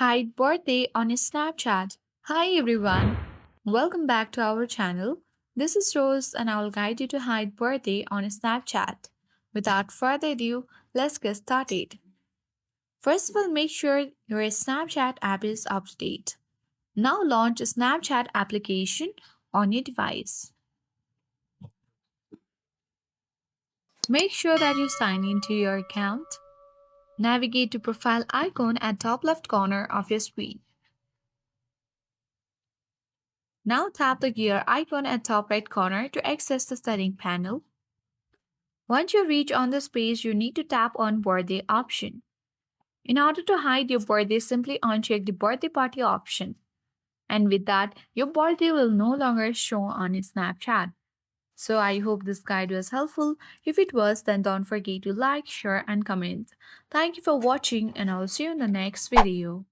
Hide birthday on Snapchat. Hi everyone, welcome back to our channel. This is Rose and I will guide you to hide birthday on Snapchat. Without further ado, let's get started. First of all, make sure your Snapchat app is up to date. Now launch a Snapchat application on your device. Make sure that you sign into your account. Navigate to profile icon at top left corner of your screen. Now tap the gear icon at top right corner to access the setting panel. Once you reach on this page, you need to tap on birthday option. In order to hide your birthday, simply uncheck the birthday party option. And with that, your birthday will no longer show on Snapchat. So I hope this guide was helpful. If it was, then don't forget to like, share and comment. Thank you for watching and I'll see you in the next video.